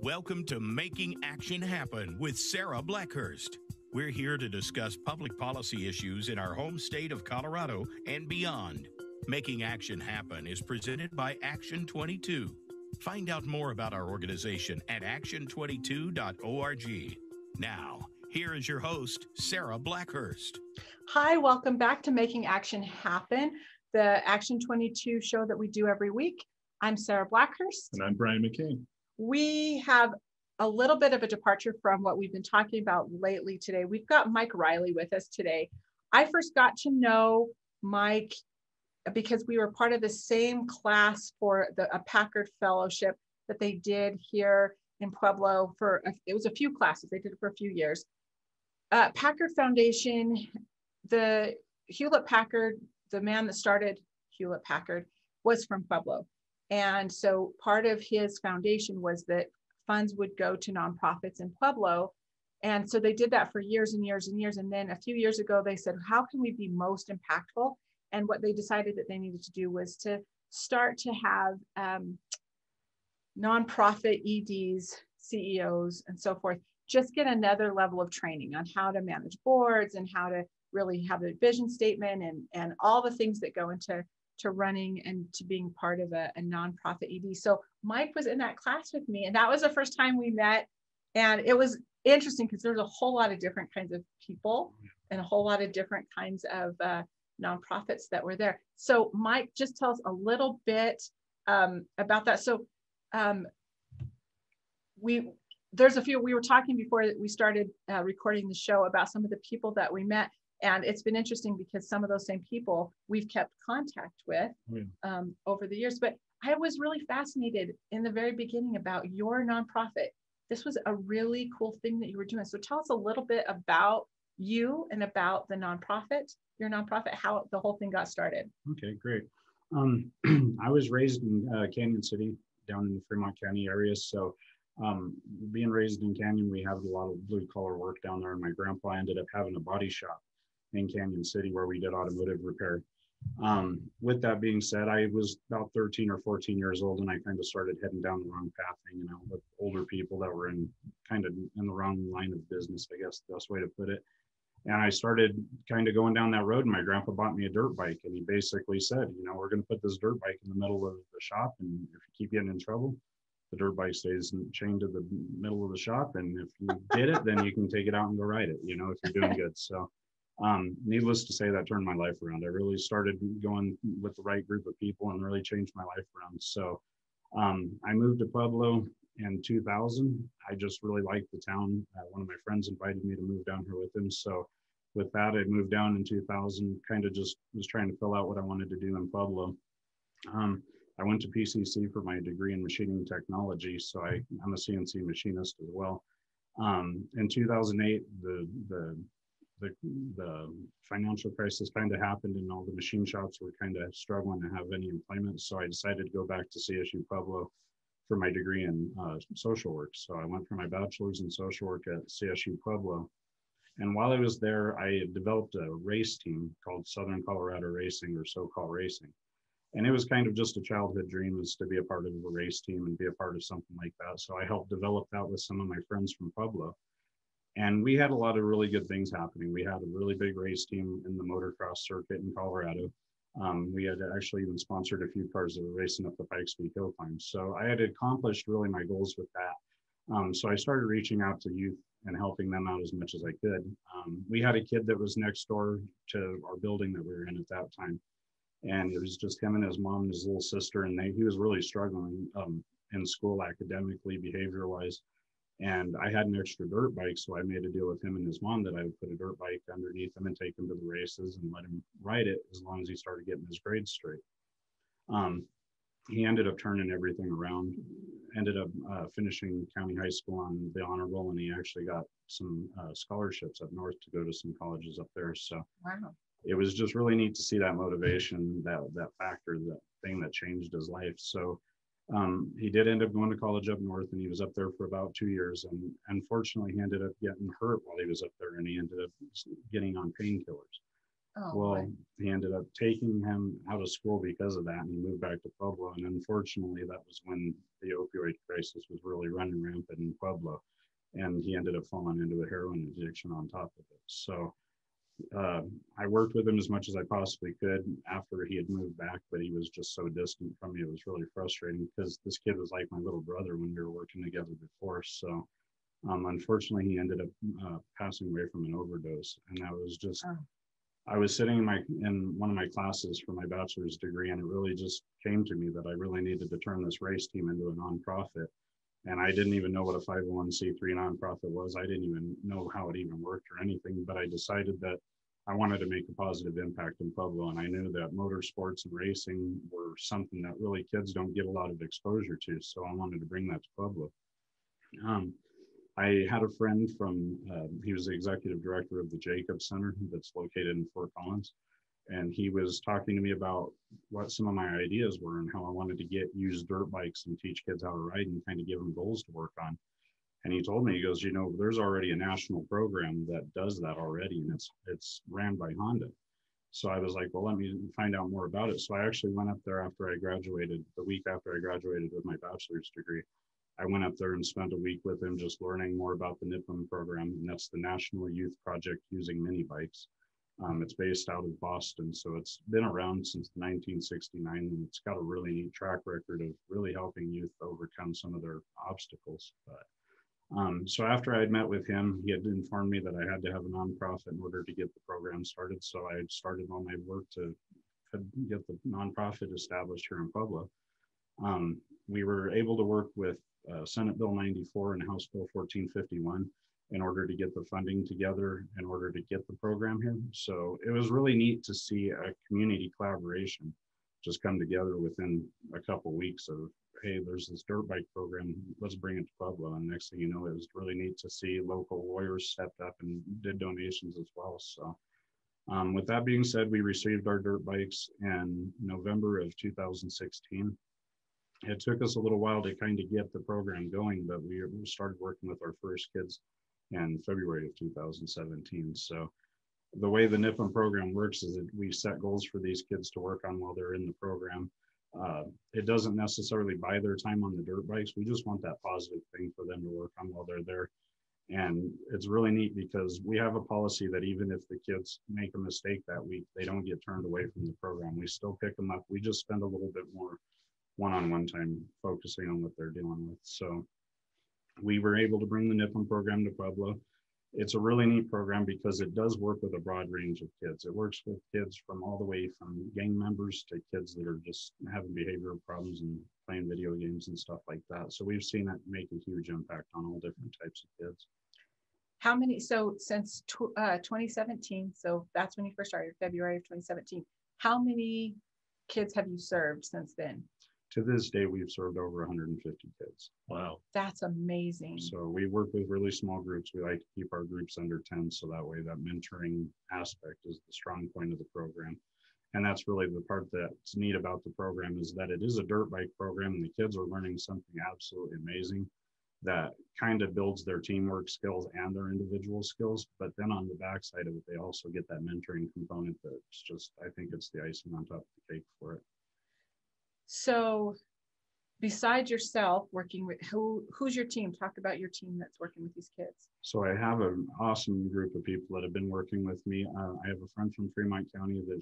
Welcome to Making Action Happen with Sarah Blackhurst. We're here to discuss public policy issues in our home state of Colorado and beyond. Making Action Happen is presented by Action 22. Find out more about our organization at action22.org. Now, here is your host, Sarah Blackhurst. Hi, welcome back to Making Action Happen, the Action 22 show that we do every week. I'm Sarah Blackhurst. And I'm Brian McCain. We have a little bit of a departure from what we've been talking about lately today. We've got Mike Riley with us today. I first got to know Mike because we were part of the same class for a Packard Fellowship that they did here in Pueblo it was a few classes. They did it for a few years. Packard Foundation, the Hewlett Packard, the man that started Hewlett Packard was from Pueblo. And so part of his foundation was that funds would go to nonprofits in Pueblo. And so they did that for years and years and years. And then a few years ago, they said, how can we be most impactful? And what they decided that they needed to do was to start to have nonprofit EDs, CEOs, and so forth, just get another level of training on how to manage boards and how to really have a vision statement and all the things that go into running and to being part of a nonprofit ED. So Mike was in that class with me, and that was the first time we met. And it was interesting because there's a whole lot of different kinds of people and a whole lot of different kinds of nonprofits that were there. So Mike, just tell us a little bit about that. So there's a few, we were talking before we started recording the show about some of the people that we met. And it's been interesting because some of those same people we've kept contact with over the years. But I was really fascinated in the very beginning about your nonprofit. This was a really cool thing that you were doing. So tell us a little bit about you and about the nonprofit, your nonprofit, how the whole thing got started. Okay, great. I was raised in Canyon City, down in the Fremont County area. So being raised in Canyon, we have a lot of blue collar work down there. And my grandpa ended up having a body shop in Canyon City where we did automotive repair. With that being said, I was about 13 or 14 years old and I kind of started heading down the wrong path, hanging out with older people that were in the wrong line of business, I guess the best way to put it. And I started kind of going down that road, and my grandpa bought me a dirt bike, and he basically said, we're going to put this dirt bike in the middle of the shop, and if you keep getting in trouble, the dirt bike stays chained to the middle of the shop, and if you did it, then you can take it out and go ride it, if you're doing good. So needless to say, that turned my life around. I really started going with the right group of people and really changed my life around. So I moved to Pueblo in 2000. I just really liked the town. One of my friends invited me to move down here with him. So with that, I moved down in 2000, kind of just was trying to fill out what I wanted to do in Pueblo. I went to PCC for my degree in machining technology. So I'm a CNC machinist as well. In 2008, the financial crisis kind of happened, and all the machine shops were kind of struggling to have any employment. So I decided to go back to CSU Pueblo for my degree in social work. So I went for my bachelor's in social work at CSU Pueblo. And while I was there, I developed a race team called Southern Colorado Racing, or SoCal Racing. And it was kind of just a childhood dream, was to be a part of a race team and be a part of something like that. So I helped develop that with some of my friends from Pueblo. And we had a lot of really good things happening. We had a really big race team in the motocross circuit in Colorado. We had actually even sponsored a few cars that were racing up the Pikes Peak Hill Climb. So I had accomplished really my goals with that. So I started reaching out to youth and helping them out as much as I could. We had a kid that was next door to our building that we were in at that time. And it was just him and his mom and his little sister. And he was really struggling in school, academically, behavior-wise. And I had an extra dirt bike, so I made a deal with him and his mom that I would put a dirt bike underneath him and take him to the races and let him ride it as long as he started getting his grades straight. He ended up turning everything around, ended up finishing county high school on the honor roll, and he actually got some scholarships up north to go to some colleges up there. So wow. It was just really neat to see that motivation, that factor, that thing that changed his life. So he did end up going to college up north, and he was up there for about 2 years. And unfortunately, he ended up getting hurt while he was up there, and he ended up getting on painkillers. Oh, Well, boy. he ended up taking him out of school because of that, and he moved back to Pueblo. And unfortunately, that was when the opioid crisis was really running rampant in Pueblo, and he ended up falling into a heroin addiction on top of it. So uh, I worked with him as much as I possibly could after he had moved back, but he was just so distant from me. It was really frustrating because this kid was like my little brother when we were working together before. So unfortunately, he ended up passing away from an overdose, and that was just. Oh. I was sitting in one of my classes for my bachelor's degree, and it really just came to me that I really needed to turn this race team into a nonprofit. And I didn't even know what a 501c3 nonprofit was. I didn't even know how it even worked or anything, but I decided that I wanted to make a positive impact in Pueblo. And I knew that motorsports and racing were something that really kids don't get a lot of exposure to. So I wanted to bring that to Pueblo. I had a friend from, he was the executive director of the Jacob Center that's located in Fort Collins. And he was talking to me about what some of my ideas were and how I wanted to get used dirt bikes and teach kids how to ride and kind of give them goals to work on. And he told me, he goes, there's already a national program that does that already, and it's ran by Honda. So I was like, well, let me find out more about it. So I actually went up there after I graduated, the week after I graduated with my bachelor's degree. I went up there and spent a week with him just learning more about the Nippln program, and that's the National Youth Project Using Mini Bikes. It's based out of Boston, so it's been around since 1969, and it's got a really neat track record of really helping youth overcome some of their obstacles. But so after I had met with him, he had informed me that I had to have a nonprofit in order to get the program started. So I had started all my work to get the nonprofit established here in Pueblo. We were able to work with Senate Bill 94 and House Bill 1451 in order to get the funding together in order to get the program here. So it was really neat to see a community collaboration just come together within a couple of weeks of, hey, there's this dirt bike program, let's bring it to Pueblo. And next thing you know, it was really neat to see local lawyers stepped up and did donations as well. So with that being said, we received our dirt bikes in November of 2016. It took us a little while to kind of get the program going, but we started working with our first kids in February of 2017. So the way the Nippln program works is that we set goals for these kids to work on while they're in the program. It doesn't necessarily buy their time on the dirt bikes. We just want that positive thing for them to work on while they're there. And it's really neat because we have a policy that even if the kids make a mistake that week, they don't get turned away from the program. We still pick them up. We just spend a little bit more one-on-one time focusing on what they're dealing with. So we were able to bring the Nippln program to Pueblo. It's a really neat program because it does work with a broad range of kids. It works with kids from all the way from gang members to kids that are just having behavioral problems and playing video games and stuff like that. So we've seen it make a huge impact on all different types of kids. How many, so since 2017, so that's when you first started, February of 2017, how many kids have you served since then? To this day, we've served over 150 kids. Wow. That's amazing. So we work with really small groups. We like to keep our groups under 10, so that way that mentoring aspect is the strong point of the program. And that's really the part that's neat about the program is that it is a dirt bike program and the kids are learning something absolutely amazing that kind of builds their teamwork skills and their individual skills. But then on the backside of it, they also get that mentoring component that's just, I think it's the icing on top of the cake for it. So besides yourself working with, who's your team? Talk about your team that's working with these kids. So I have an awesome group of people that have been working with me. I have a friend from Fremont County that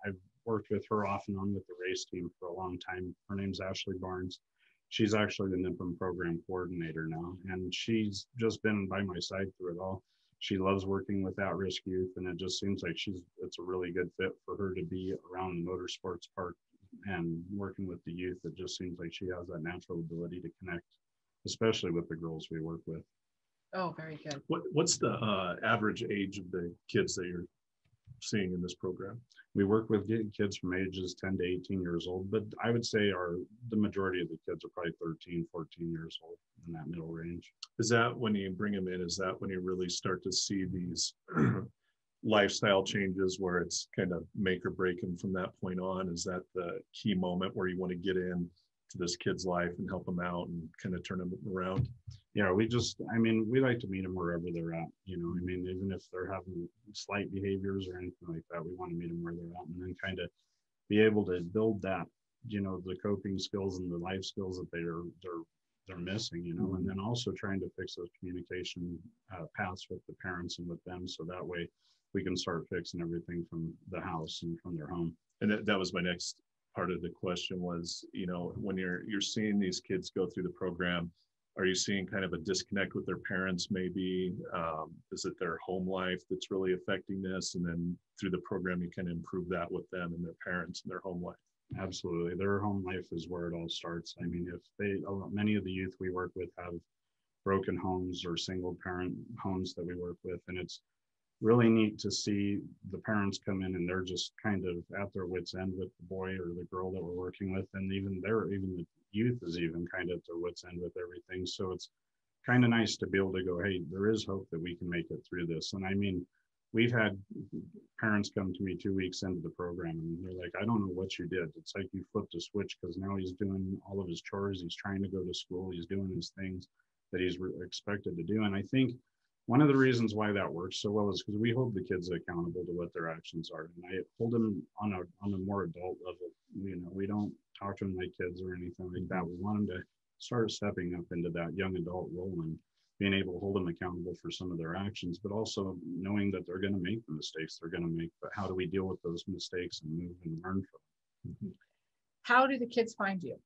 I've worked with her off and on with the race team for a long time. Her name's Ashley Barnes. She's actually the Nippln program coordinator now, and she's just been by my side through it all. She loves working with at-risk youth, and it just seems like it's a really good fit for her to be around the motorsports park and working with the youth. It just seems like she has that natural ability to connect, especially with the girls we work with. Oh, very good. What's the average age of the kids that you're seeing in this program? We work with kids from ages 10 to 18 years old, but I would say the majority of the kids are probably 13, 14 years old in that middle range. Is that when you bring them in, is that when you really start to see these lifestyle changes where it's kind of make or break them from that point on? Is that the key moment where you want to get in to this kid's life and help them out and kind of turn them around? Yeah, we like to meet them wherever they're at, even if they're having slight behaviors or anything like that, we want to meet them where they're at, and then kind of be able to build that, the coping skills and the life skills that they're missing, and then also trying to fix those communication paths with the parents and with them, so that way we can start fixing everything from the house and from their home. And that was my next part of the question was, when you're seeing these kids go through the program, are you seeing kind of a disconnect with their parents maybe? Is it their home life that's really affecting this? And then through the program, you can improve that with them and their parents and their home life. Absolutely. Their home life is where it all starts. Many of the youth we work with have broken homes or single parent homes that we work with. And it's really neat to see the parents come in and they're just kind of at their wits' end with the boy or the girl that we're working with. And even the youth is even kind of at their wits' end with everything. So it's kind of nice to be able to go, hey, there is hope that we can make it through this. And we've had parents come to me 2 weeks into the program and they're like, I don't know what you did. It's like you flipped a switch, because now he's doing all of his chores. He's trying to go to school. He's doing his things that he's expected to do. And I think one of the reasons why that works so well is because we hold the kids accountable to what their actions are. And I hold them on a more adult level. We don't talk to them like kids or anything like that. We want them to start stepping up into that young adult role and being able to hold them accountable for some of their actions, but also knowing that they're going to make the mistakes they're going to make. But how do we deal with those mistakes and move and learn from them? How do the kids find you?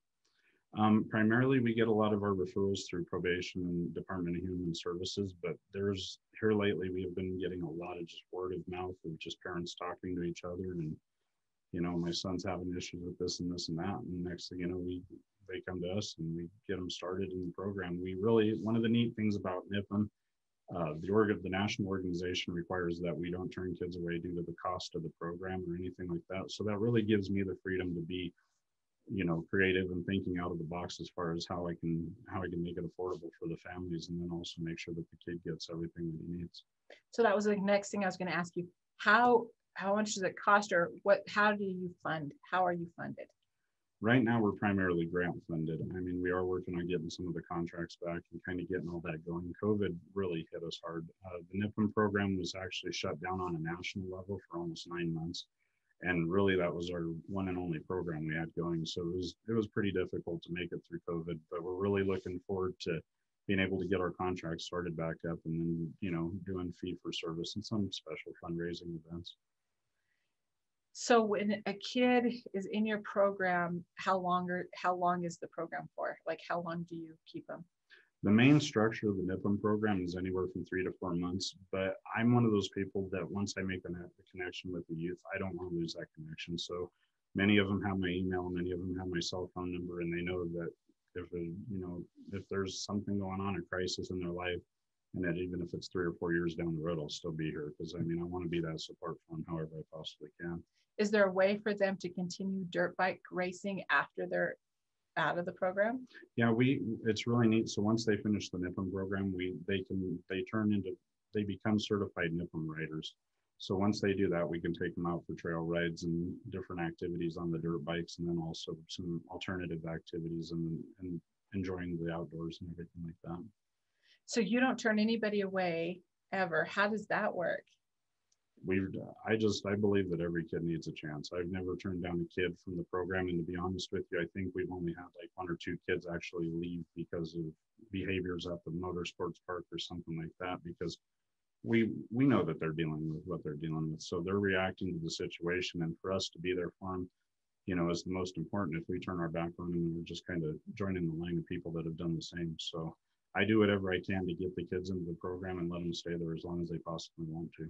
Primarily, we get a lot of our referrals through probation and Department of Human Services, but here lately, we have been getting a lot of just word of mouth of just parents talking to each other. And, my son's having issues with this and this and that. And next thing you know, they come to us and we get them started in the program. One of the neat things about Nippln, the national organization requires that we don't turn kids away due to the cost of the program or anything like that. So that really gives me the freedom to be creative and thinking out of the box as far as how I can make it affordable for the families, and then also make sure that the kid gets everything that he needs. So that was the next thing I was going to ask you. How much does it cost, or how do you fund? How are you funded? Right now, we're primarily grant funded. We are working on getting some of the contracts back and kind of getting all that going. COVID really hit us hard. The Nippln program was actually shut down on a national level for almost 9 months. And really, that was our one and only program we had going. So it was pretty difficult to make it through COVID, but we're really looking forward to being able to get our contracts started back up, and then, doing fee for service and some special fundraising events. So when a kid is in your program, how long is the program for? Like, how long do you keep them? The main structure of the Nippln program is anywhere from 3 to 4 months, but I'm one of those people that once I make a connection with the youth, I don't want to lose that connection. So many of them have my email, many of them have my cell phone number, and they know that if there's something going on, a crisis in their life, and that even if it's 3 or 4 years down the road, I'll still be here, because I want to be that support for them however I possibly can. Is there a way for them to continue dirt bike racing after they're out of the program? Yeah, it's really neat. So once they finish the Nippln program, they become certified Nippln riders. So once they do that, we can take them out for trail rides and different activities on the dirt bikes, and then also some alternative activities and enjoying the outdoors and everything like that. So you don't turn anybody away ever. How does that work? I believe that every kid needs a chance. I've never turned down a kid from the program, and to be honest with you, I think we've only had like 1 or 2 kids actually leave because of behaviors at the motorsports park or something like that, because we know that they're dealing with what they're dealing with. So they're reacting to the situation, and for us to be there for them, is the most important. If we turn our back on them, we're just kind of joining the line of people that have done the same. So I do whatever I can to get the kids into the program and let them stay there as long as they possibly want to.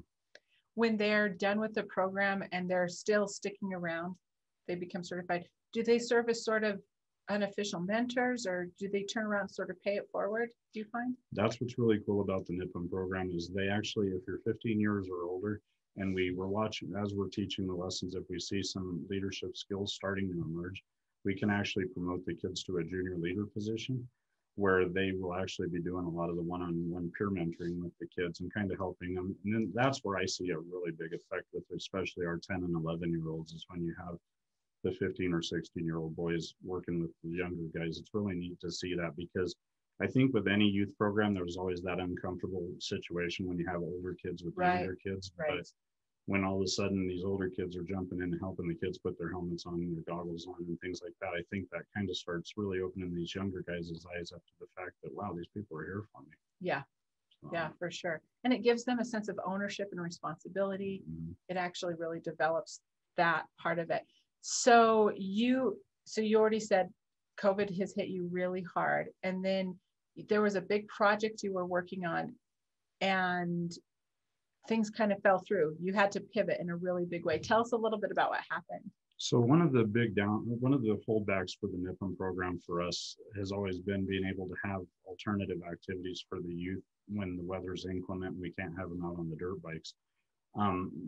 When they're done with the program and they're still sticking around, they become certified. Do they serve as sort of unofficial mentors, or do they turn around and sort of pay it forward, do you find? That's what's really cool about the Nippln program, is they actually, if you're 15 years or older, and we're watching, as we're teaching the lessons, if we see some leadership skills starting to emerge, we can actually promote the kids to a junior leader position, where they will actually be doing a lot of the one-on-one peer mentoring with the kids and kind of helping them. And then that's where I see a really big effect with especially our 10 and 11-year-olds, is when you have the 15 or 16-year-old boys working with the younger guys. It's really neat to see that, because I think with any youth program, there's always that uncomfortable situation when you have older kids with younger kids. But when all of a sudden these older kids are jumping in and helping the kids put their helmets on and their goggles on and things like that, I think that kind of starts really opening these younger guys' eyes up to the fact that, wow, these people are here for me. Yeah. Yeah, for sure. And it gives them a sense of ownership and responsibility. It actually really develops that part of it. So you already said COVID has hit you really hard. And then there was a big project you were working on and things kind of fell through. You had to pivot in a really big way. Tell us a little bit about what happened. So one of the holdbacks for the Nippln program for us has always been being able to have alternative activities for the youth when the weather's inclement and we can't have them out on the dirt bikes.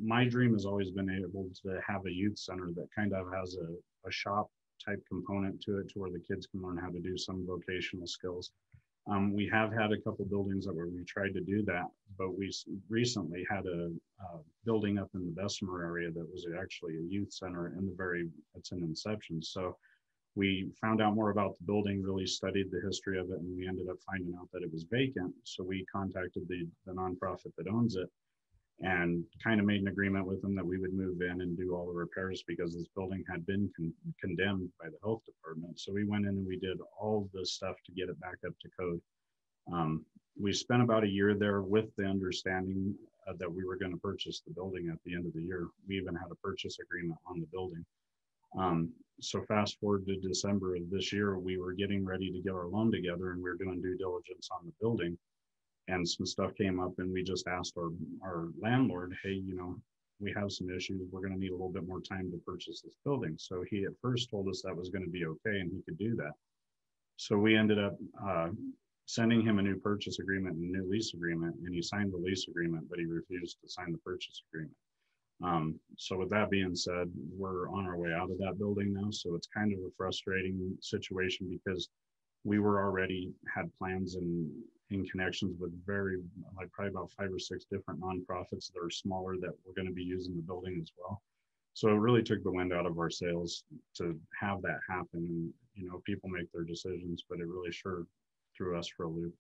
My dream has always been able to have a youth center that kind of has a shop type component to it, to where the kids can learn how to do some vocational skills. We have had a couple buildings where we tried to do that, but we recently had a building up in the Bessemer area that was actually a youth center it's an inception. So we found out more about the building, really studied the history of it, and we ended up finding out that it was vacant. So we contacted the nonprofit that owns it and kind of made an agreement with them that we would move in and do all the repairs, because this building had been condemned by the health department. So we went in and we did all the stuff to get it back up to code. We spent about a year there with the understanding that we were going to purchase the building at the end of the year. We even had a purchase agreement on the building. So fast forward to December of this year, we were getting ready to get our loan together and we were doing due diligence on the building. And some stuff came up and we just asked our landlord, hey, we have some issues. We're going to need a little bit more time to purchase this building. So he at first told us that was going to be okay and he could do that. So we ended up sending him a new purchase agreement and a new lease agreement, and he signed the lease agreement, but he refused to sign the purchase agreement. So with that being said, we're on our way out of that building now. So it's kind of a frustrating situation, because we were already had plans in connections with probably about 5 or 6 different nonprofits that are smaller that we're going to be using the building as well. So it really took the wind out of our sails to have that happen. And, people make their decisions, but it really sure threw us for a loop.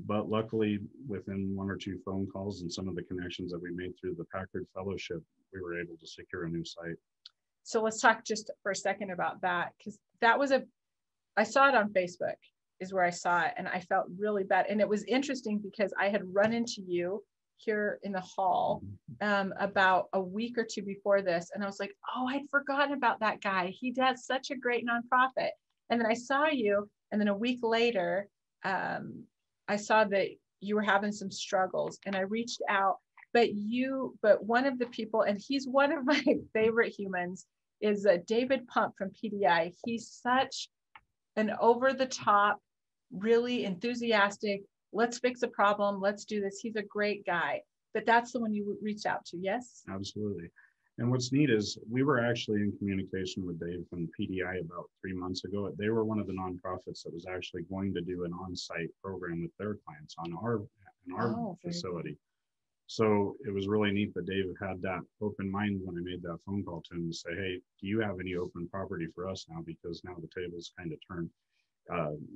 But luckily, within 1 or 2 phone calls and some of the connections that we made through the Packard Fellowship, we were able to secure a new site. So let's talk just for a second about that, because that was I saw it on Facebook is where I saw it, and I felt really bad. And it was interesting because I had run into you here in the hall about a week or 2 before this. And I was like, oh, I'd forgotten about that guy. He does such a great nonprofit. And then I saw you, and then a week later, I saw that you were having some struggles, and I reached out, but one of the people, and he's one of my favorite humans, is David Pump from PDI. He's such an over the top, really enthusiastic, let's fix a problem, let's do this. He's a great guy, but that's the one you reached out to. Yes? Absolutely. And what's neat is we were actually in communication with Dave from PDI about 3 months ago. They were one of the nonprofits that was actually going to do an on-site program with their clients in our facility. So it was really neat that Dave had that open mind when I made that phone call to him to say, hey, do you have any open property for us now? Because now the table's kind of turned.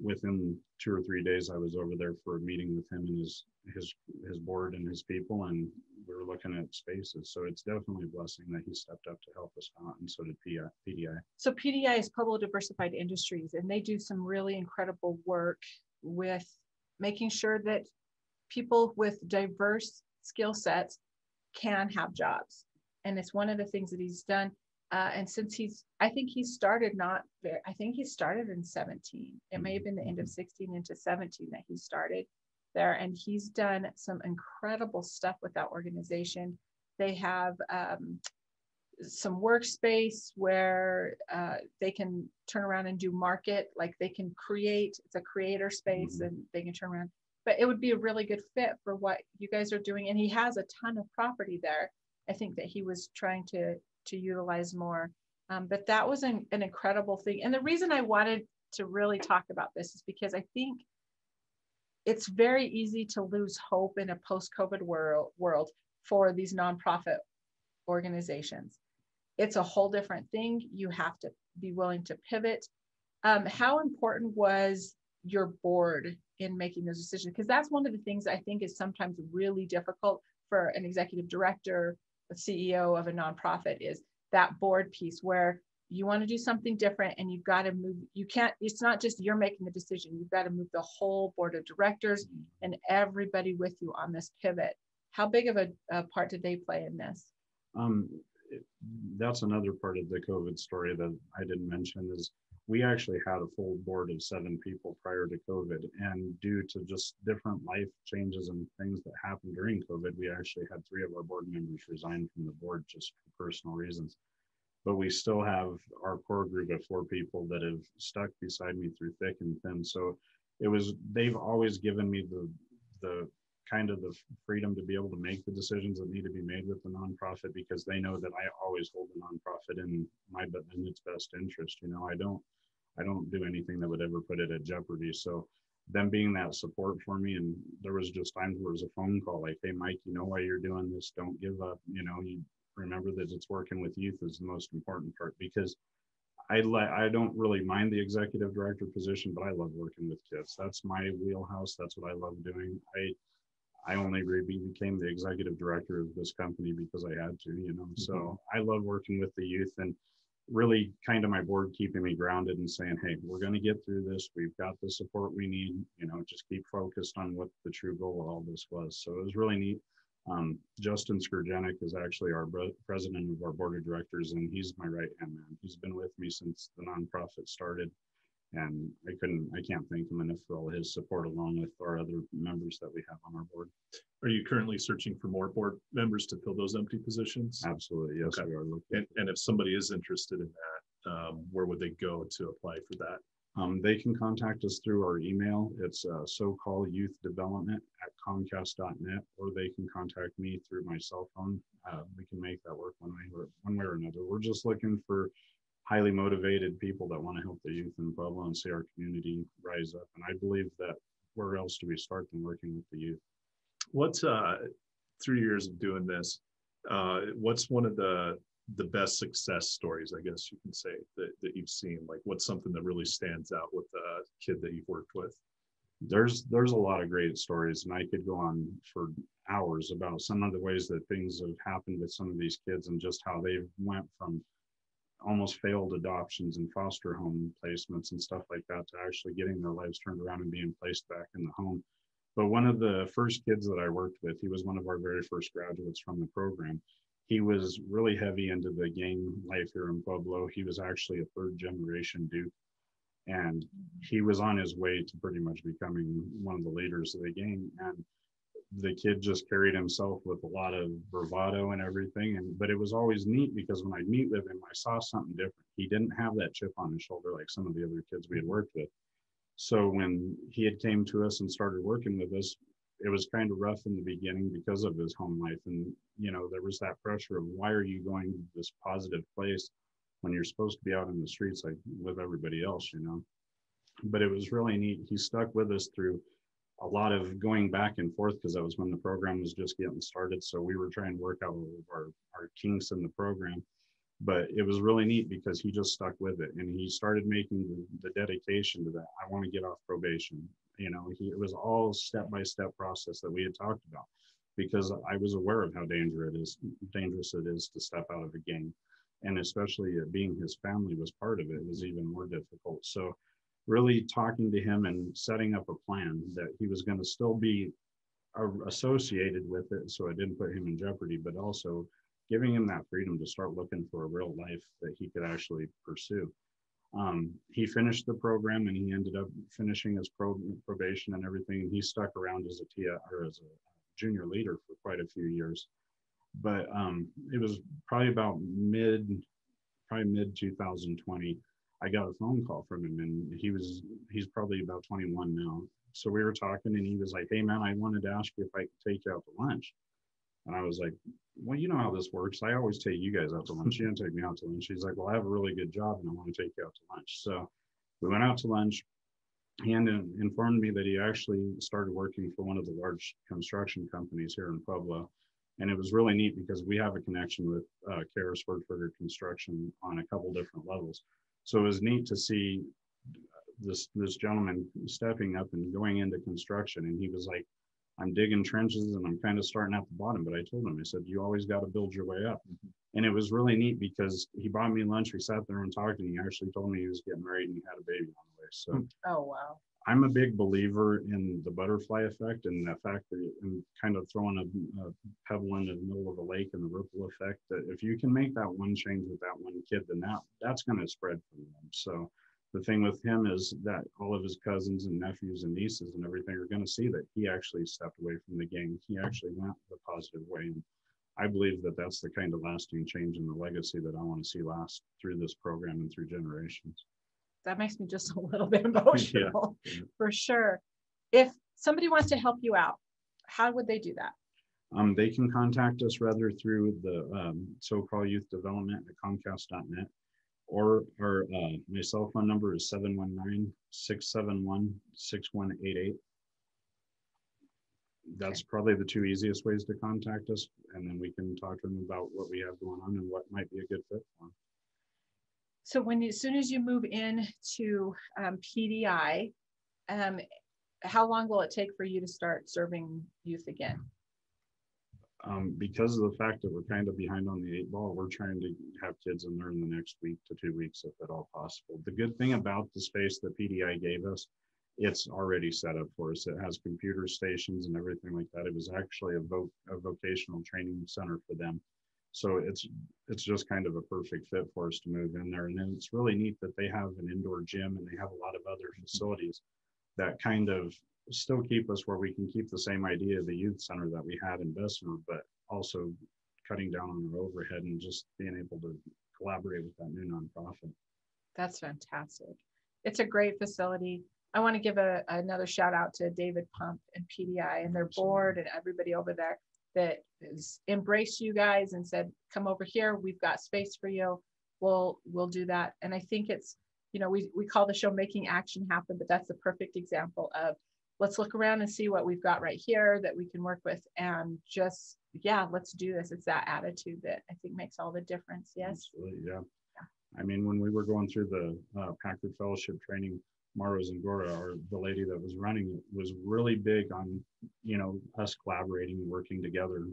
Within 2 or 3 days, I was over there for a meeting with him and his board and his people, and we were looking at spaces. So it's definitely a blessing that he stepped up to help us out, and so did PDI. So PDI is Pueblo Diversified Industries, and they do some really incredible work with making sure that people with diverse skill sets can have jobs. And it's one of the things that he's done. And since I think he started in 17. It may have been the end of 16 into 17 that he started there. And he's done some incredible stuff with that organization. They have some workspace where they can turn around and do market, like they can create, it's a creator space and they can turn around. But it would be a really good fit for what you guys are doing. And he has a ton of property there. I think that he was trying to utilize more. But that was an incredible thing. And the reason I wanted to really talk about this is because I think it's very easy to lose hope in a post-COVID world for these nonprofit organizations. it's a whole different thing. You have to be willing to pivot. How important was your board in making those decisions? Because that's one of the things I think is sometimes really difficult for an executive director, a CEO of a nonprofit, is that board piece where you want to do something different and you've got to move. You can't, it's not just you're making the decision. You've got to move the whole board of directors and everybody with you on this pivot. How big of a part did they play in this? That's another part of the COVID story that I didn't mention is we actually had a full board of 7 people prior to COVID, and due to just different life changes and things that happened during COVID, we actually had 3 of our board members resign from the board just for personal reasons. But we still have our core group of 4 people that have stuck beside me through thick and thin. So they've always given me the kind of the freedom to be able to make the decisions that need to be made with the nonprofit, because they know that I always hold the nonprofit in its best interest. You know, I don't do anything that would ever put it at jeopardy. So them being that support for me, and there was just times where it was a phone call like, hey Mike, you know why you're doing this, don't give up, you know, you remember that it's working with youth is the most important part, because I don't really mind the executive director position, but I love working with kids. That's my wheelhouse. That's what I love doing. I only really became the executive director of this company because I had to, you know. So I love working with the youth, and really kind of my board keeping me grounded and saying, hey, we're going to get through this. We've got the support we need, you know, just keep focused on what the true goal of all this was. So it was really neat. Justin Skurgenik is actually our president of our board of directors, and he's my right-hand man. He's been with me since the nonprofit started, and I can't thank him enough for all his support, along with our other members that we have on our board. Are you currently searching for more board members to fill those empty positions? Absolutely, yes, okay. We are looking. And if somebody is interested in that, where would they go to apply for that? They can contact us through our email. It's socallyouthdevelopment@comcast.net, or they can contact me through my cell phone. We can make that work one way or another. We're just looking for highly motivated people that want to help the youth in Pueblo and see our community rise up. And I believe that where else do we start than working with the youth? What's 3 years of doing this? What's one of the best success stories, I guess you can say, that you've seen? Like, what's something that really stands out with a kid that you've worked with? There's a lot of great stories, and I could go on for hours about some of the ways that things have happened with some of these kids, and just how they've went from almost failed adoptions and foster home placements and stuff like that to actually getting their lives turned around and being placed back in the home. But one of the first kids that I worked with, he was one of our very first graduates from the program. He was really heavy into the gang life here in Pueblo. He was actually a 3rd generation Duke, and he was on his way to pretty much becoming one of the leaders of the gang. And the kid just carried himself with a lot of bravado and everything. But it was always neat, because when I'd meet with him, I saw something different. He didn't have that chip on his shoulder like some of the other kids we had worked with. So when he had came to us and started working with us, it was kind of rough in the beginning because of his home life. And, you know, there was that pressure of, why are you going to this positive place when you're supposed to be out in the streets like with everybody else, you know? But it was really neat. He stuck with us through a lot of going back and forth, because that was when the program was just getting started. So we were trying to work out our kinks in the program. But it was really neat because he just stuck with it, and he started making the dedication to that. I want to get off probation. You know, it was all step-by-step process that we had talked about, because I was aware of how dangerous it is to step out of a gang. And especially being his family was part of it was even more difficult. So really talking to him and setting up a plan that he was going to still be associated with it, so it didn't put him in jeopardy, but also giving him that freedom to start looking for a real life that he could actually pursue. He finished the program, and he ended up finishing his probation and everything. And he stuck around as a junior leader for quite a few years. But it was probably about mid 2020. I got a phone call from him, and he's probably about 21 now. So we were talking, and he was like, hey man, I wanted to ask you if I could take you out to lunch. And I was like, well, you know how this works. I always take you guys out to lunch. You don't take me out to lunch. He's like, well, I have a really good job, and I want to take you out to lunch. So we went out to lunch. He informed me that he actually started working for one of the large construction companies here in Pueblo. And it was really neat because we have a connection with Karras Construction on a couple different levels. So it was neat to see this gentleman stepping up and going into construction. And he was like, I'm digging trenches and I'm kind of starting at the bottom. But I told him, I said, you always got to build your way up. And it was really neat because he bought me lunch. We sat there and talked, and he actually told me he was getting married and he had a baby on the way. So Oh, wow. I'm a big believer in the butterfly effect, and the fact that I'm kind of throwing a pebble into the middle of a lake and the ripple effect, that if you can make that one change with that one kid, then that's going to spread from them. So the thing with him is that all of his cousins and nephews and nieces and everything are going to see that he actually stepped away from the gang. He actually went the positive way. And I believe that that's the kind of lasting change in the legacy that I want to see last through this program and through generations. That makes me just a little bit emotional, for sure. If somebody wants to help you out, how would they do that? They can contact us rather through the so-called youth development at comcast.net, or my cell phone number is 719-671-6188. That's probably the two easiest ways to contact us, and then we can talk to them about what we have going on and what might be a good fit for them. So as soon as you move into PDI, how long will it take for you to start serving youth again? Because of the fact that we're kind of behind on the 8 ball, we're trying to have kids in there in the next week to 2 weeks, if at all possible. The good thing about the space that PDI gave us, it's already set up for us. It has computer stations and everything like that. It was actually a vocational training center for them. So it's just kind of a perfect fit for us to move in there. And then it's really neat that they have an indoor gym and they have a lot of other facilities that kind of still keep us where we can keep the same idea of the youth center that we had in Bessemer, but also cutting down on our overhead and just being able to collaborate with that new nonprofit. That's fantastic. It's a great facility. I want to give another shout out to David Pump and PDI and their board and everybody over there that has embraced you guys and said, come over here. We've got space for you. We'll do that. And I think it's, we call the show Making Action Happen, but that's the perfect example of let's look around and see what we've got right here that we can work with, and just, let's do this. It's that attitude that I think makes all the difference. Yes. Absolutely, yeah. I mean, when we were going through the Packard Fellowship training, Mara Zangora, or the lady that was running it, was really big on, us collaborating and working together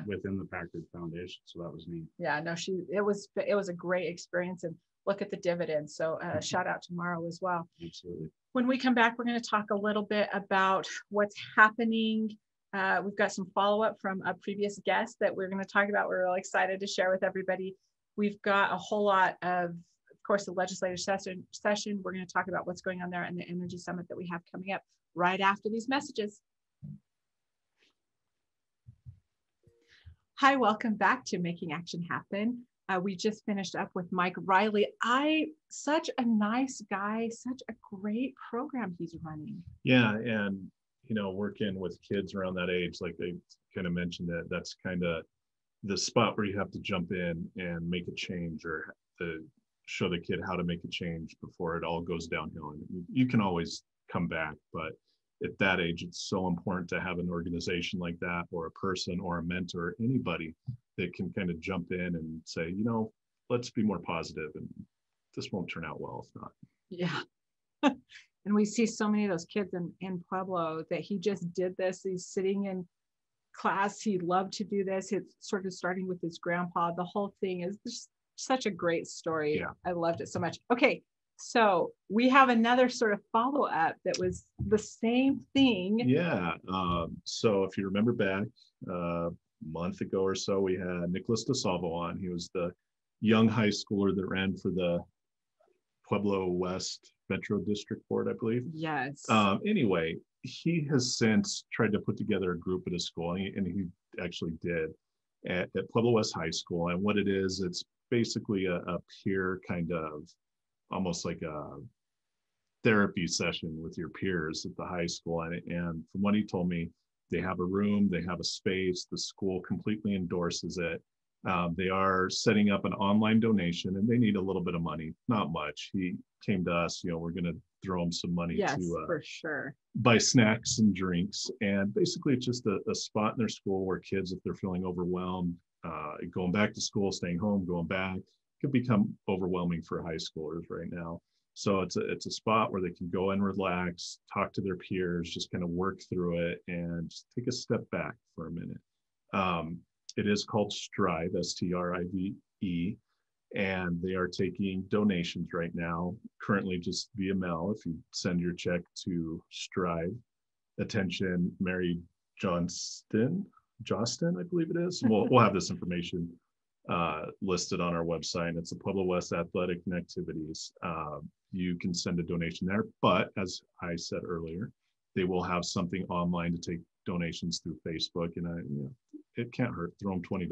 within the Packard Foundation. So that was neat. Yeah, no, it was a great experience, and look at the dividends. So shout out to Mara as well. Absolutely. When we come back, we're going to talk a little bit about what's happening. We've got some follow-up from a previous guest that we're going to talk about. We're really excited to share with everybody. We've got a whole lot of course, the legislative session. We're going to talk about what's going on there and the energy summit that we have coming up right after these messages. Hi, welcome back to Making Action Happen. We just finished up with Mike Riley. Such a nice guy, such a great program he's running. Yeah, and working with kids around that age, like they kind of mentioned, that's kind of the spot where you have to jump in and make a change, or to show the kid how to make a change before it all goes downhill. And you can always come back, but at that age, it's so important to have an organization like that, or a person or a mentor, anybody that can kind of jump in and say, let's be more positive, and this won't turn out well if not. Yeah. And we see so many of those kids in Pueblo that he just did this. He's sitting in class. He loved to do this. It's sort of starting with his grandpa. The whole thing is just such a great story. Yeah. I loved it so much. Okay. So we have another sort of follow-up that was the same thing. Yeah. So if you remember back a month ago or so, we had Nicholas DeSalvo on. He was the young high schooler that ran for the Pueblo West Metro District Board, I believe. Yes. Anyway, he has since tried to put together a group at his school, and he actually did at Pueblo West High School. And what it is, it's basically a peer kind of, almost like a therapy session with your peers at the high school. And from what he told me, they have a room, they have a space, the school completely endorses it. They are setting up an online donation, and they need a little bit of money, not much. He came to us, we're going to throw him some money Yes, to for sure. buy snacks and drinks. And basically, it's just a spot in their school where kids, if they're feeling overwhelmed, going back to school, staying home, going back, could become overwhelming for high schoolers right now. So it's a spot where they can go and relax, talk to their peers, just kind of work through it, and just take a step back for a minute. It is called Strive, STRIVE, and they are taking donations right now, currently just via mail. If you send your check to Strive, attention, Mary Jostin, I believe it is. We'll have this information listed on our website. And it's the Pueblo West Athletic and Activities. You can send a donation there, but as I said earlier, they will have something online to take donations through Facebook, and it can't hurt. Throw them $20,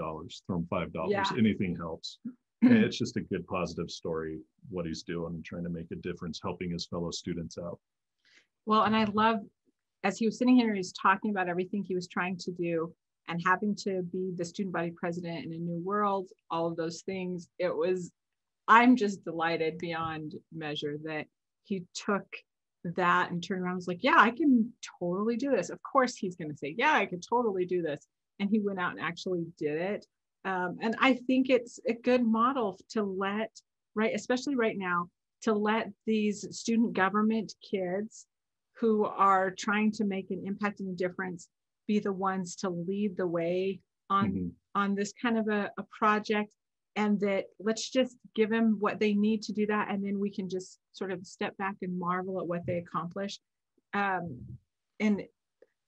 throw them $5. Yeah. Anything helps. And it's just a good positive story, what he's doing and trying to make a difference, helping his fellow students out. Well, and I love, as he was sitting here, he's talking about everything he was trying to do and having to be the student body president in a new world, all of those things. I'm just delighted beyond measure that he took that and turned around and was like, yeah, I can totally do this. Of course he's going to say, yeah, I can totally do this. And he went out and actually did it. And I think it's a good model to let, especially right now, to let these student government kids who are trying to make an impact and a difference be the ones to lead the way on this kind of a project. And that let's just give them what they need to do that. And then we can just sort of step back and marvel at what they accomplish. And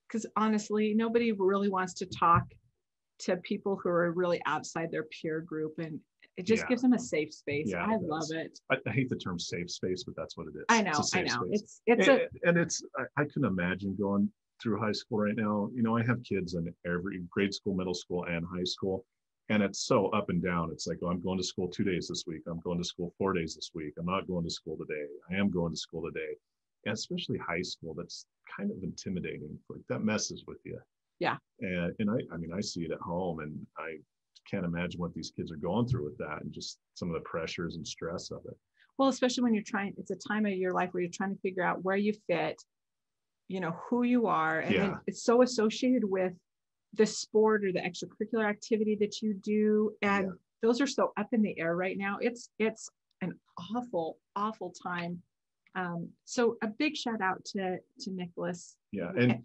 because honestly, nobody really wants to talk to people who are really outside their peer group. And it just gives them a safe space. Yeah, I love it. I hate the term safe space, but that's what it is. I know. Space. I couldn't imagine going through high school right now. I have kids in every grade school, middle school, and high school. And it's so up and down. It's like, oh, I'm going to school 2 days this week. I'm going to school 4 days this week. I'm not going to school today. I am going to school today. And especially high school, that's kind of intimidating. Like, that messes with you. Yeah. And I see it at home, and I can't imagine what these kids are going through with that and just some of the pressures and stress of it. Well, especially when it's a time of your life where you're trying to figure out where you fit, who you are. And then it's so associated with the sport or the extracurricular activity that you do. And those are so up in the air right now. It's an awful, awful time. So a big shout out to Nicholas. Yeah. And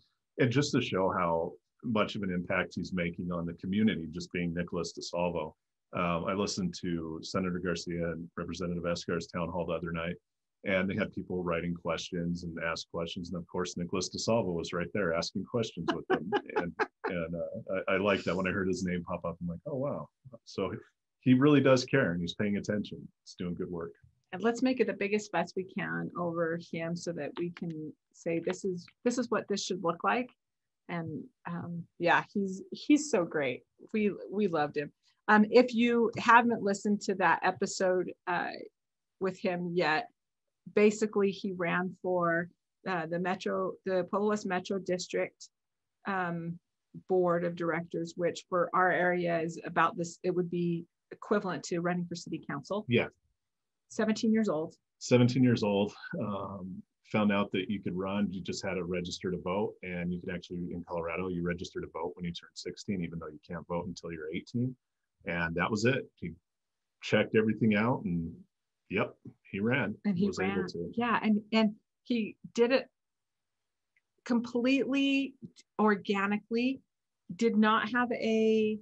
just to show how much of an impact he's making on the community, just being Nicholas DeSalvo. I listened to Senator Garcia and Representative Escar's town hall the other night, and they had people writing questions and ask questions. And of course, Nicholas DeSalvo was right there asking questions with them. and I like that when I heard his name pop up. I'm like, oh, wow. So he really does care, and he's paying attention. He's doing good work. And let's make it the biggest fuss we can over him so that we can say, this is what this should look like. And he's so great. We loved him. If you haven't listened to that episode with him yet, basically he ran for the Pueblo West Metro District Board of Directors, which for our area is about this. It would be equivalent to running for city council. Yeah. 17 years old. 17 years old. Found out that you could run. You just had to register to vote, and you could actually, in Colorado, you register to vote when you turn 16, even though you can't vote until you're 18. And that was it. He checked everything out, and yep, he ran. And he was able to. Yeah, and he did it completely organically. Did not have a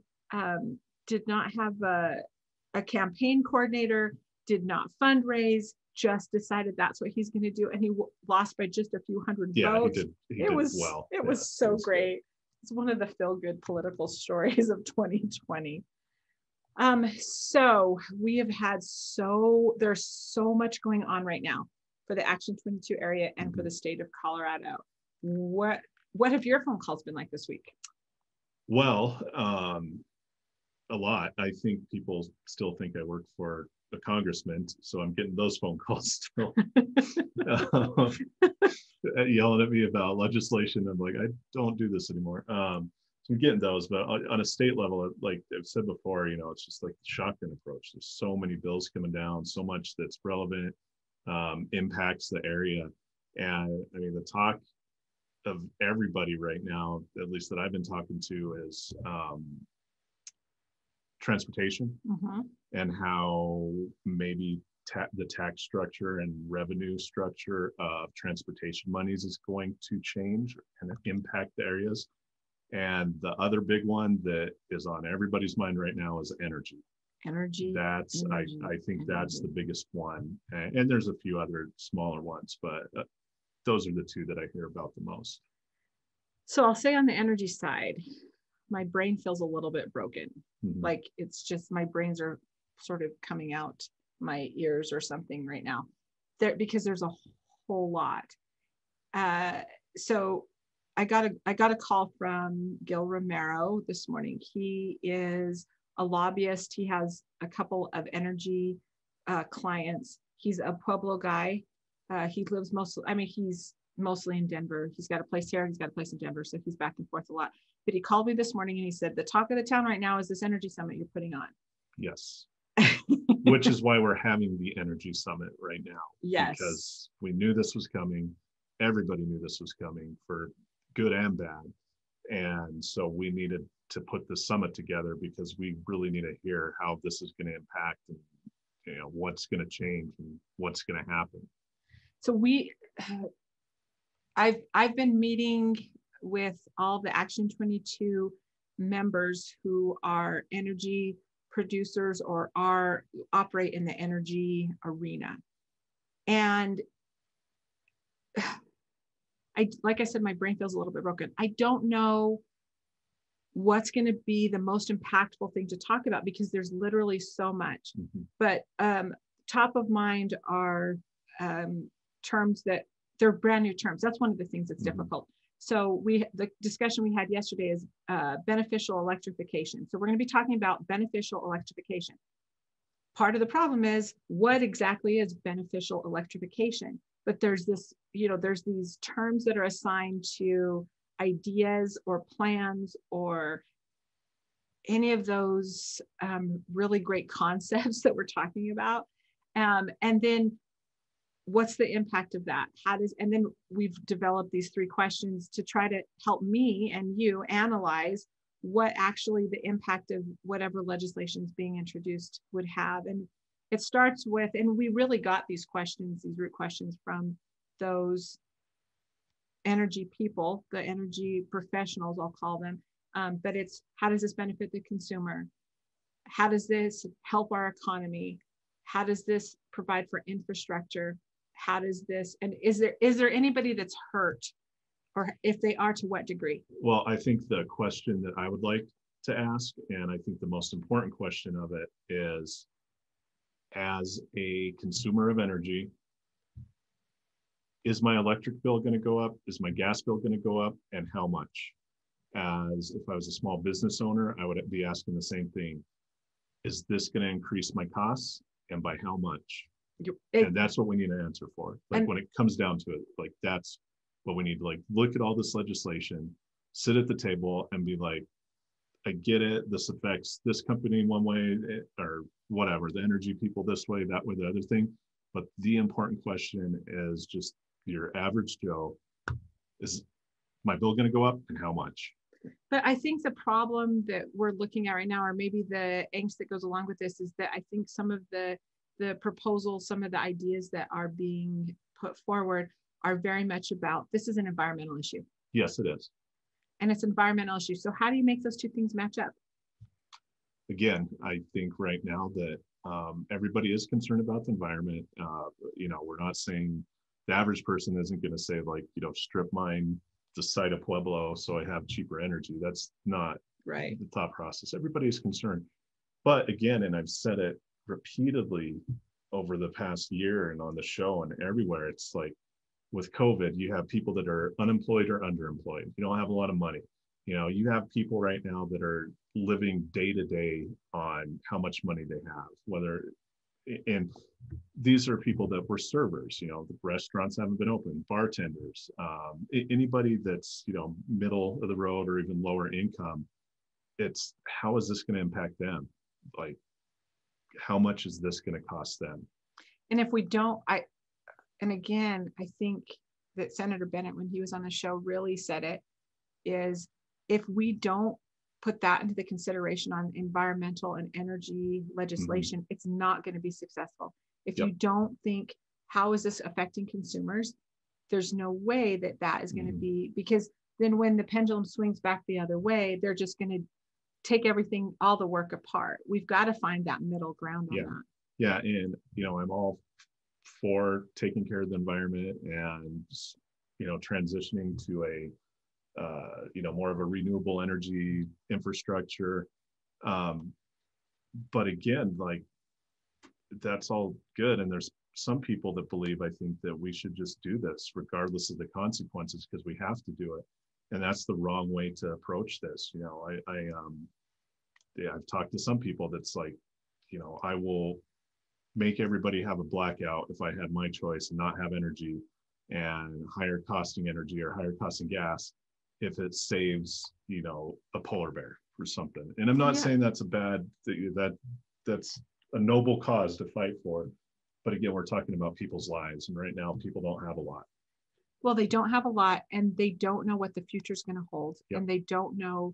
campaign coordinator. Did not fundraise. Just decided that's what he's going to do, and he lost by just a few hundred votes. It was so great. Good. It's one of the feel-good political stories of 2020. So we have had there's so much going on right now for the Action 22 area and for the state of Colorado. What have your phone calls been like this week? Well, a lot. I think people still think I work for a congressman, so I'm getting those phone calls still. Yelling at me about legislation. I'm like, I don't do this anymore. we're getting those, but on a state level, like I've said before, it's just like the shotgun approach. There's so many bills coming down, so much that's relevant, impacts the area. And I mean, the talk of everybody right now, at least that I've been talking to, is transportation, and how maybe the tax structure and revenue structure of transportation monies is going to change and impact the areas. And the other big one that is on everybody's mind right now is energy. That's I think that's the biggest one, and there's a few other smaller ones, but those are the two that I hear about the most. So I'll say on the energy side, my brain feels a little bit broken. Like it's just my brains are sort of coming out my ears or something right now, because there's a whole lot. So I got a call from Gil Romero this morning. He is a lobbyist. He has a couple of energy clients. He's a Pueblo guy. He lives he's mostly in Denver. He's got a place here. He's got a place in Denver. So he's back and forth a lot. But he called me this morning and he said, the talk of the town right now is this energy summit you're putting on. Yes. Which is why we're having the energy summit right now. Yes. Because we knew this was coming. Everybody knew this was coming, for good and bad. And so we needed to put the summit together because we really need to hear how this is going to impact, and what's going to change and what's going to happen. So I've been meeting with all the Action 22 members who are energy producers or operate in the energy arena. And like I said, my brain feels a little bit broken. I don't know what's going to be the most impactful thing to talk about because there's literally so much. But top of mind are terms that they're brand new terms. That's one of the things that's difficult. So the discussion we had yesterday is beneficial electrification. So we're going to be talking about beneficial electrification. Part of the problem is, what exactly is beneficial electrification? But there's this, there's these terms that are assigned to ideas or plans or any of those really great concepts that we're talking about. And then what's the impact of that? And then we've developed these 3 questions to try to help me and you analyze what actually the impact of whatever legislation is being introduced would have. And it starts with, and we really got these questions, these root questions, from those energy people, the energy professionals, I'll call them. But it's, how does this benefit the consumer? How does this help our economy? How does this provide for infrastructure? How does this, and is there anybody that's hurt, or if they are, to what degree? Well, I think the question that I would like to ask, and I think the most important question of it is, as a consumer of energy, is my electric bill going to go up? Is my gas bill going to go up? And how much? As if I was a small business owner, I would be asking the same thing. Is this going to increase my costs, and by how much? And that's what we need an answer for. Like, when it comes down to it, like, that's what we need to, like, look at all this legislation, sit at the table and be like, I get it, this affects this company in one way, or whatever, the energy people this way, that way, the other thing. But the important question is just your average Joe, is my bill going to go up, and how much? But I think the problem that we're looking at right now, or maybe the angst that goes along with this, is that I think some of the proposals, some of the ideas that are being put forward are very much about, this is an environmental issue. Yes, it is. And it's an environmental issue. So how do you make those 2 things match up? Again, I think right now that everybody is concerned about the environment. We're not saying, the average person isn't going to say, like, strip mine the site of Pueblo so I have cheaper energy. That's not right. The thought process. Everybody is concerned. But again, and I've said it repeatedly over the past year and on the show and everywhere, it's like, with COVID, you have people that are unemployed or underemployed. You don't have a lot of money. You have people right now that are living day to day on how much money they have, and these are people that were servers, the restaurants haven't been open, bartenders, anybody that's, middle of the road or even lower income. It's how is this going to impact them? Like, how much is this going to cost them? And if we don't, and again, I think that Senator Bennett, when he was on the show, really said it, is if we don't put that into the consideration on environmental and energy legislation, it's not going to be successful. If you don't think, how is this affecting consumers? There's no way that that is going to be, because then when the pendulum swings back the other way, they're just going to take everything, all the work apart. We've got to find that middle ground on that. Yeah. And, I'm all for taking care of the environment and, transitioning to a, more of a renewable energy infrastructure. But again, like, that's all good. And there's some people that believe, I think, that we should just do this regardless of the consequences because we have to do it. And that's the wrong way to approach this. I've talked to some people that's like, I will make everybody have a blackout if I had my choice and not have energy and higher costing energy or higher costing gas if it saves, a polar bear or something. And I'm not saying that's a bad, that's a noble cause to fight for. But again, we're talking about people's lives. And right now, people don't have a lot. Well, they don't have a lot, and they don't know what the future is going to hold. And they don't know.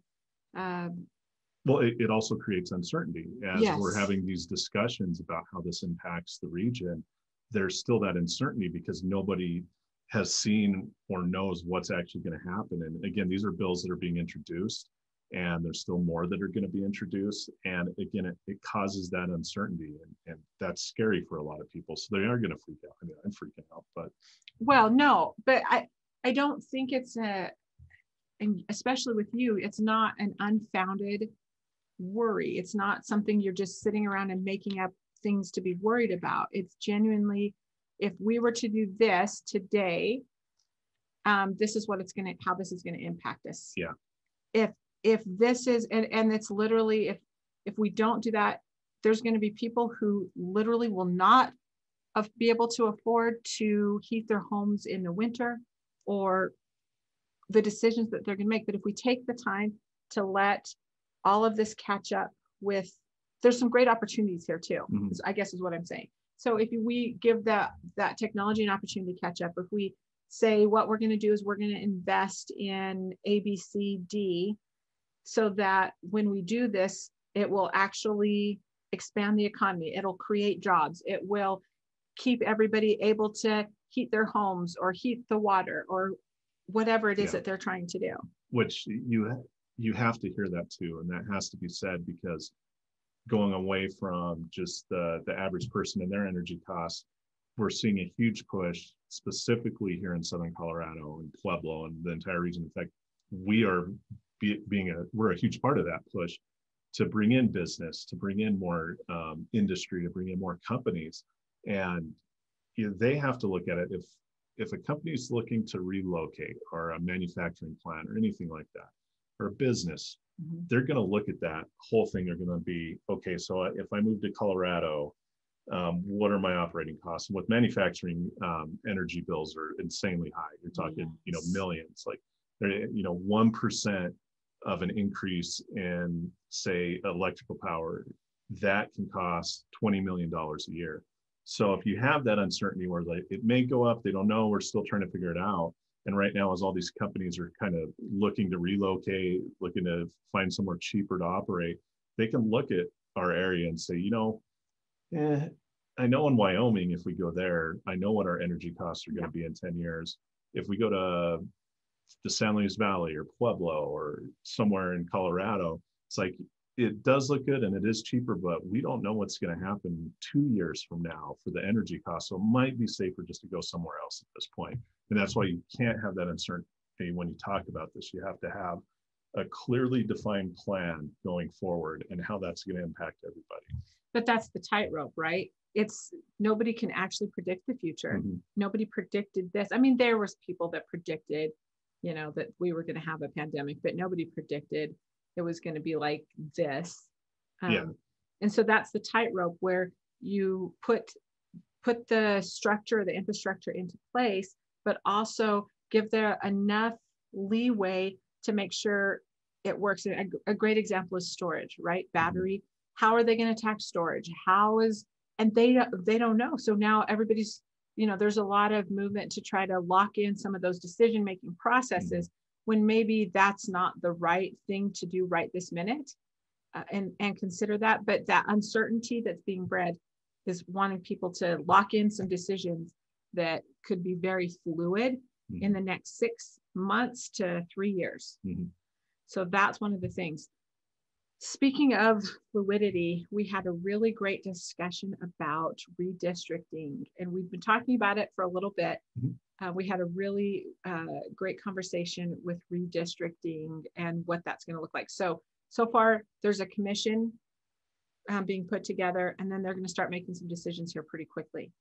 Well, it also creates uncertainty. As we're having these discussions about how this impacts the region, there's still that uncertainty because nobody has seen or knows what's actually going to happen. And again, these are bills that are being introduced, and there's still more that are going to be introduced. And again, it causes that uncertainty, and that's scary for a lot of people. So they are going to freak out. I mean, I'm freaking out, but. Well, no, but I don't think it's and especially with you, it's not an unfounded worry. It's not something you're just sitting around and making up things to be worried about. It's genuinely, if we were to do this today, this is what how this is going to impact us. Yeah. If this is, and it's literally, if we don't do that, there's going to be people who literally will not be able to afford to heat their homes in the winter, or the decisions that they're going to make. But if we take the time to let all of this catch up with, there's some great opportunities here too, I guess is what I'm saying. So if we give that technology an opportunity to catch up, if we say what we're going to do is we're going to invest in A, B, C, D, so that when we do this, it will actually expand the economy. It'll create jobs. It will keep everybody able to heat their homes or heat the water or whatever it is that they're trying to do. Which you have to hear that too. And that has to be said, because going away from just the average person and their energy costs, we're seeing a huge push specifically here in Southern Colorado and Pueblo and the entire region. In fact, we are we're a huge part of that push to bring in business, to bring in more industry, to bring in more companies. And they have to look at it. If a company is looking to relocate, or a manufacturing plant or anything like that, or a business, they're going to look at that whole thing. They're going to be, okay, so if I move to Colorado, what are my operating costs? And with manufacturing, energy bills are insanely high. You're talking, millions. Like, 1% of an increase in, say, electrical power, that can cost $20 million a year. So if you have that uncertainty where it may go up, they don't know, we're still trying to figure it out. And right now, as all these companies are kind of looking to relocate, looking to find somewhere cheaper to operate, they can look at our area and say, I know in Wyoming, if we go there, I know what our energy costs are going to be in 10 years. If we go to the San Luis Valley or Pueblo or somewhere in Colorado, it's like, it does look good and it is cheaper, but we don't know what's going to happen 2 years from now for the energy cost. So it might be safer just to go somewhere else at this point. And that's why you can't have that uncertainty when you talk about this. You have to have a clearly defined plan going forward and how that's going to impact everybody. But that's the tightrope, right? It's nobody can actually predict the future. Nobody predicted this. I mean, there was people that predicted, that we were going to have a pandemic, but nobody predicted it was going to be like this. And so that's the tightrope where you put put the structure, the infrastructure into place, but also give there enough leeway to make sure it works. A great example is storage, right? Battery. How are they going to attack storage? And they don't know. So now everybody's, there's a lot of movement to try to lock in some of those decision-making processes when maybe that's not the right thing to do right this minute, and consider that. But that uncertainty that's being bred is wanting people to lock in some decisions that could be very fluid in the next 6 months to 3 years. So that's one of the things. Speaking of fluidity, we had a really great discussion about redistricting, and we've been talking about it for a little bit. We had a really great conversation with redistricting and what that's going to look like. So far, there's a commission being put together, and then they're going to start making some decisions here pretty quickly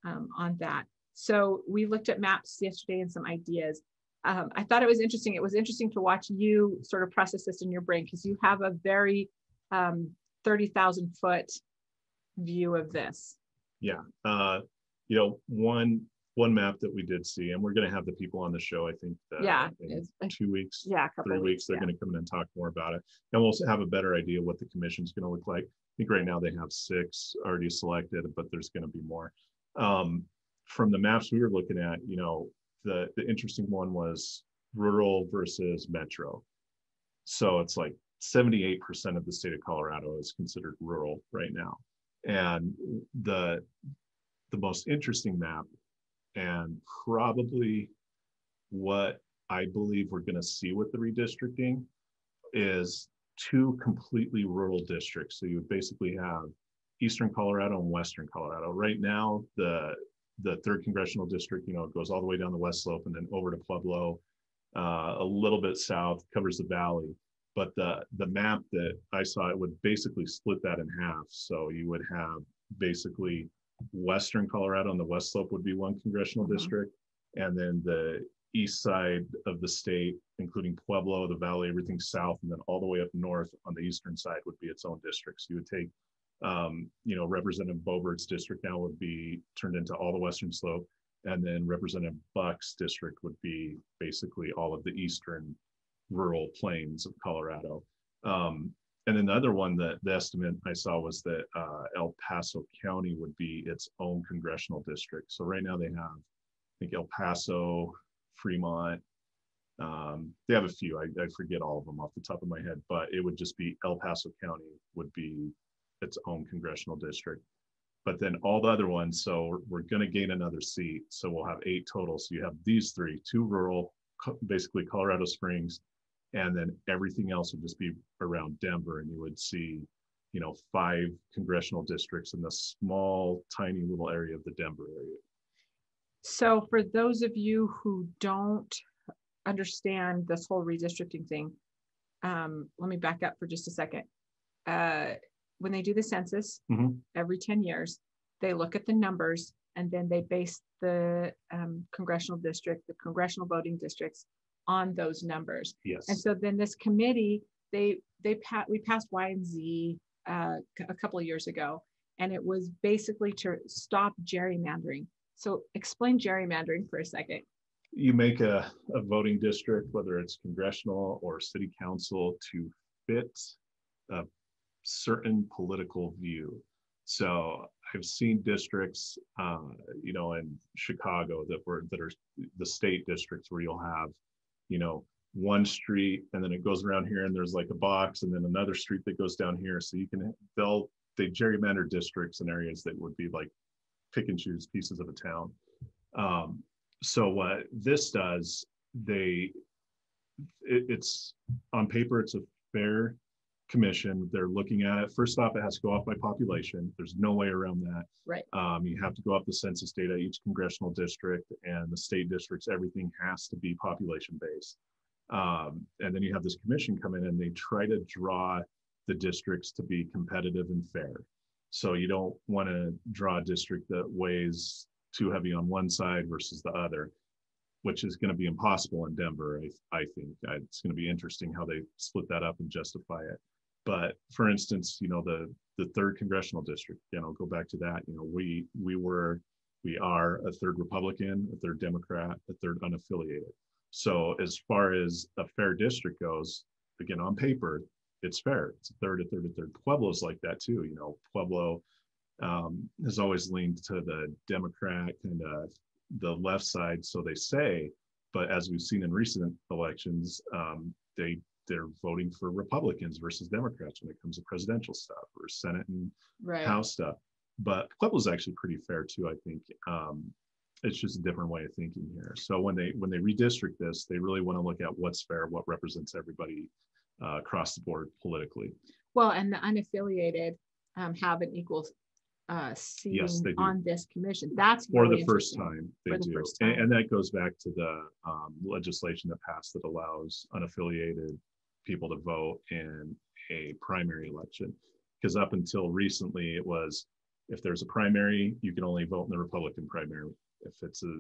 on that. So we looked at maps yesterday and some ideas. I thought it was interesting. It was interesting to watch you sort of process this in your brain, because you have a very 30,000 foot view of this. Yeah. One map that we did see, and we're going to have the people on the show, I think, in 2 weeks, 3 weeks, they're going to come in and talk more about it. And we'll have a better idea what the commission's going to look like. I think right now they have 6 already selected, but there's going to be more. From the maps we were looking at, the interesting one was rural versus metro. So it's like 78% of the state of Colorado is considered rural right now. And the most interesting map, and probably what I believe we're going to see with the redistricting, is 2 completely rural districts. So you would basically have Eastern Colorado and Western Colorado. Right now, the 3rd congressional district, goes all the way down the west slope and then over to Pueblo, a little bit south, covers the valley. But the map that I saw, it would basically split that in half. So you would have basically Western Colorado on the west slope would be 1 congressional district, and then the east side of the state, including Pueblo, the valley, everything south, and then all the way up north on the eastern side would be its own district. So you would take Representative Bobert's district now would be turned into all the western slope, and then Representative Buck's district would be basically all of the eastern rural plains of Colorado. And then the other one, the estimate I saw was that El Paso County would be its own congressional district. So right now they have, I think, El Paso, Fremont. They have a few, I forget all of them off the top of my head, but it would just be El Paso County would be its own congressional district. But then all the other ones, so we're going to gain another seat. So we'll have 8 total. So you have these 3, 2 rural, basically Colorado Springs, and then everything else would just be around Denver, and you would see, 5 congressional districts in the small, tiny little area of the Denver area. So for those of you who don't understand this whole redistricting thing, let me back up for just a second. When they do the census every 10 years, they look at the numbers, and then they base the congressional district, the congressional voting districts on those numbers. Yes. And so then this committee, we passed Y and Z a couple of years ago, and it was basically to stop gerrymandering. So explain gerrymandering for a second. You make a voting district, whether it's congressional or city council, to fit a certain political view. So I've seen districts, in Chicago that are the state districts, where you'll have, one street, and then it goes around here, and there's like a box, and then another street that goes down here. So they gerrymander districts in areas that would be like pick and choose pieces of a town. So what this does, it's on paper, it's a fair commission. They're looking at it. First off, it has to go off by population. There's no way around that. Right. You have to go off the census data, each congressional district and the state districts, everything has to be population based. And then you have this commission come in, and they try to draw the districts to be competitive and fair. So you don't want to draw a district that weighs too heavy on one side versus the other, which is going to be impossible in Denver. I think it's going to be interesting how they split that up and justify it. But for instance, the third congressional district, go back to that, we are a third Republican, a third Democrat, a third unaffiliated. So as far as a fair district goes, again, on paper, it's fair. It's a third, a third, a third. Pueblo's like that too. Pueblo has always leaned to the Democrat and the left side, so they say. But as we've seen in recent elections, they're voting for Republicans versus Democrats when it comes to presidential stuff or Senate and House stuff. But Pueblo's actually pretty fair too, I think. It's just a different way of thinking here. So when they redistrict this, they really want to look at what's fair, what represents everybody across the board politically. Well, and the unaffiliated have an equal seating on this commission. That's for really the first time they do. And that goes back to the legislation that passed that allows unaffiliated people to vote in a primary election. Because up until recently, it was, if there's a primary, you can only vote in the Republican primary. If it's a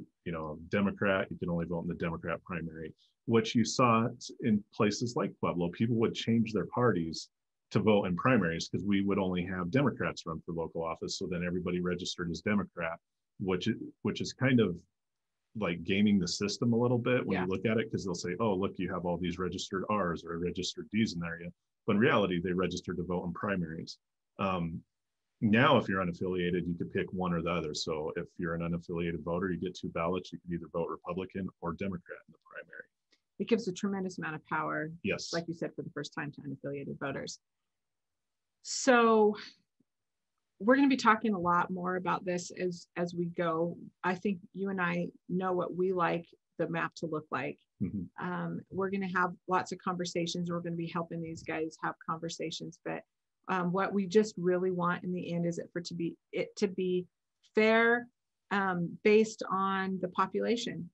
Democrat, you can only vote in the Democrat primary. What you saw in places like Pueblo, people would change their parties to vote in primaries because we would only have Democrats run for local office. So then everybody registered as Democrat, which is kind of like gaming the system a little bit when you look at it, because they'll say, oh, look, you have all these registered R's or registered D's in there. But in reality, they registered to vote in primaries. Now, if you're unaffiliated, you could pick one or the other. So if you're an unaffiliated voter, you get two ballots. You can either vote Republican or Democrat in the primary. It gives a tremendous amount of power, yes, like you said, for the first time to unaffiliated voters. So we're going to be talking a lot more about this as we go. I think you and I know what we like the map to look like. Mm-hmm. We're going to have lots of conversations. We're going to be helping these guys have conversations, but what we just really want in the end is it to be fair, based on the population,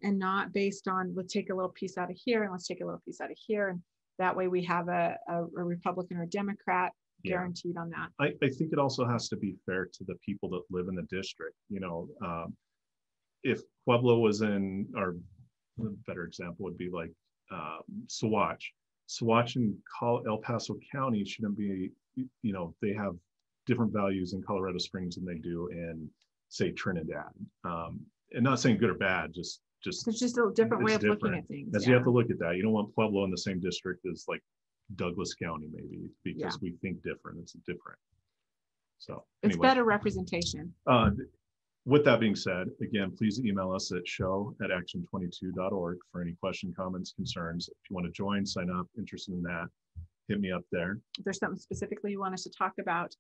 and not based on, let's take a little piece out of here and let's take a little piece out of here, and that way we have a Republican or Democrat guaranteed on that. I think it also has to be fair to the people that live in the district. If Pueblo was in, or a better example would be like Saguache and El Paso County shouldn't be, they have different values in Colorado Springs than they do in, say, Trinidad. And not saying good or bad, just it's just a different way of looking at things. As you have to look at that. You don't want Pueblo in the same district as like Douglas County, maybe, because we think different. It's different. So it's better representation. With that being said, again, please email us at show@action22.org for any question, comments, concerns. If you want to join, sign up, interested in that, hit me up there. If there's something specifically you want us to talk about,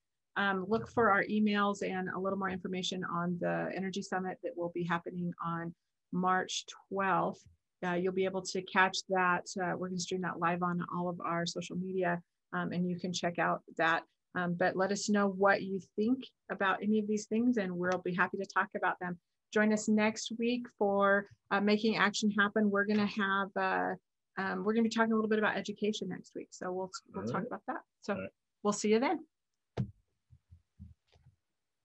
look for our emails and a little more information on the Energy Summit that will be happening on March 12th. You'll be able to catch that. We're going to stream that live on all of our social media, and you can check out that. But let us know what you think about any of these things, and we'll be happy to talk about them. Join us next week for Making Action Happen. We're going to have we're going to be talking a little bit about education next week, so we'll talk about that. So we'll see you then.